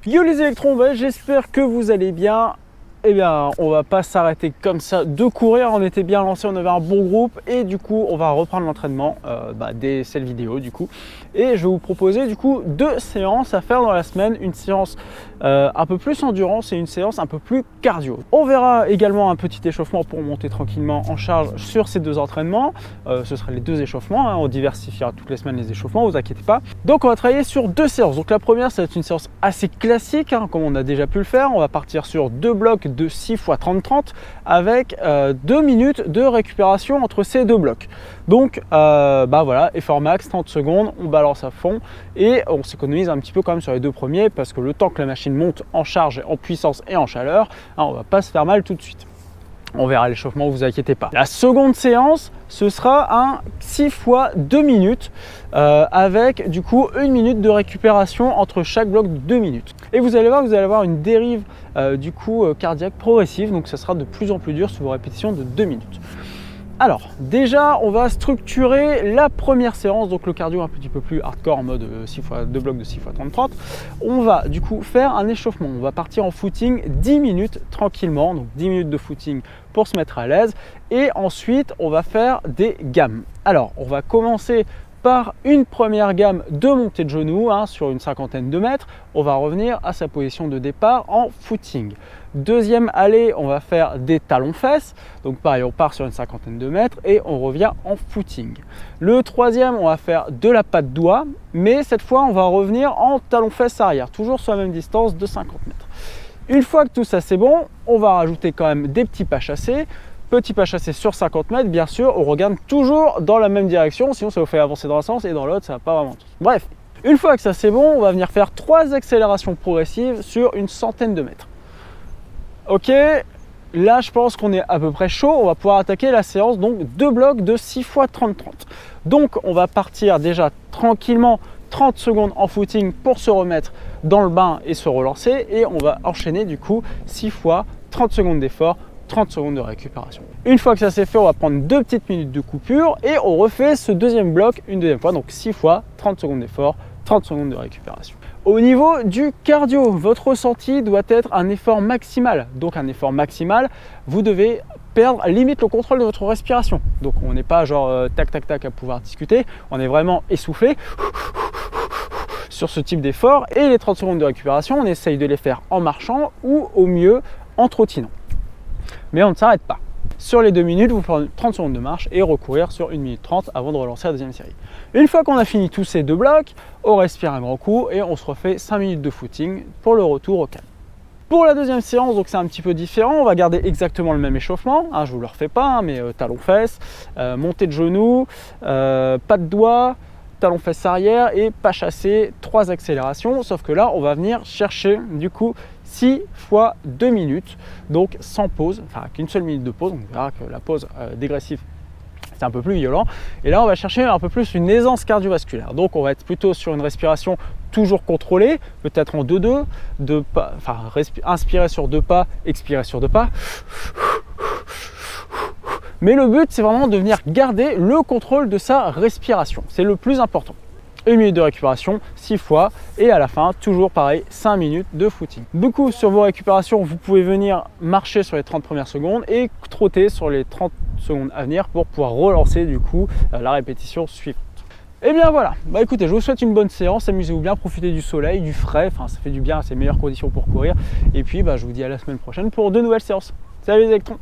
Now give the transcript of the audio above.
Yo les électrons, j'espère que vous allez bien. Eh bien, on va pas s'arrêter comme ça de courir, on était bien lancé, on avait un bon groupe et du coup on va reprendre l'entraînement dès cette vidéo du coup. Et je vais vous proposer du coup 2 séances à faire dans la semaine, une séance un peu plus endurance et une séance un peu plus cardio. On verra également un petit échauffement pour monter tranquillement en charge sur ces 2 entraînements. Ce sera les 2 échauffements, on diversifiera toutes les semaines les échauffements, vous inquiétez pas. Donc on va travailler sur 2 séances. Donc la première, ça va être une séance assez classique, comme on a déjà pu le faire. On va partir sur 2 blocs de 6 x 30-30 avec 2 minutes de récupération entre ces 2 blocs. Donc voilà, effort max, 30 secondes, on balance à fond et on s'économise un petit peu quand même sur les 2 premiers parce que le temps que la machine monte en charge, en puissance et en chaleur, on va pas se faire mal tout de suite. On verra l'échauffement, vous inquiétez pas. La seconde séance, ce sera un 6 x 2 minutes avec du coup 1 minute de récupération entre chaque bloc de 2 minutes. Et vous allez voir une dérive cardiaque progressive, donc ça sera de plus en plus dur sur vos répétitions de 2 minutes. Alors déjà on va structurer la première séance, donc le cardio un petit peu plus hardcore en mode 2 blocs de 6 x 30-30. On va du coup faire un échauffement, on va partir en footing 10 minutes tranquillement, donc 10 minutes de footing pour se mettre à l'aise et ensuite on va faire des gammes. Alors on va commencer par une première gamme de montée de genoux sur une cinquantaine de mètres. On va revenir à sa position de départ en footing. Deuxième allée, on va faire des talons-fesses. Donc pareil, on part sur une cinquantaine de mètres et on revient en footing. Le troisième, on va faire de la patte doigt, mais cette fois, on va revenir en talons-fesses arrière, toujours sur la même distance de 50 mètres. Une fois que tout ça c'est bon, on va rajouter quand même des petits pas chassés. Petit pas chassé sur 50 mètres, bien sûr, on regarde toujours dans la même direction, sinon ça vous fait avancer dans un sens et dans l'autre, ça va pas vraiment. Bref, une fois que ça c'est bon, on va venir faire 3 accélérations progressives sur une centaine de mètres. Ok, là je pense qu'on est à peu près chaud, on va pouvoir attaquer la séance, donc 2 blocs de 6 x 30-30. Donc on va partir déjà tranquillement 30 secondes en footing pour se remettre dans le bain et se relancer, et on va enchaîner du coup 6 fois 30 secondes d'effort, 30 secondes de récupération. Une fois que ça c'est fait, on va prendre 2 petites minutes de coupure et on refait ce deuxième bloc une deuxième fois, donc 6 fois 30 secondes d'effort, 30 secondes de récupération. Au niveau du cardio, votre ressenti doit être un effort maximal. Donc un effort maximal, vous devez perdre limite le contrôle de votre respiration. Donc on n'est pas genre tac tac tac à pouvoir discuter, on est vraiment essoufflé sur ce type d'effort, et les 30 secondes de récupération, on essaye de les faire en marchant ou au mieux en trottinant. Mais on ne s'arrête pas. Sur les 2 minutes, vous prenez 30 secondes de marche et recourir sur 1 minute 30 avant de relancer la deuxième série. Une fois qu'on a fini tous ces 2 blocs, on respire un grand coup et on se refait 5 minutes de footing pour le retour au calme. Pour la deuxième séance, donc c'est un petit peu différent, on va garder exactement le même échauffement, je ne vous le refais pas, mais talons-fesses, montée de genoux, pas de doigts, talons-fesses arrière et pas chassé, 3 accélérations, sauf que là on va venir chercher du coup 6 fois 2 minutes, donc sans pause, enfin qu'une seule minute de pause. On verra que la pause dégressive c'est un peu plus violent, et là on va chercher un peu plus une aisance cardiovasculaire. Donc on va être plutôt sur une respiration toujours contrôlée, peut-être en 2-2, inspirer sur 2 pas, expirer sur 2 pas. Mais le but c'est vraiment de venir garder le contrôle de sa respiration, c'est le plus important. 1 minute de récupération, 6 fois, et à la fin, toujours pareil, 5 minutes de footing. Du coup, sur vos récupérations, vous pouvez venir marcher sur les 30 premières secondes et trotter sur les 30 secondes à venir pour pouvoir relancer du coup la répétition suivante. Et bien voilà, écoutez, je vous souhaite une bonne séance, amusez-vous bien, profitez du soleil, du frais, ça fait du bien, c'est les meilleures conditions pour courir. Et puis je vous dis à la semaine prochaine pour de nouvelles séances. Salut les électrons!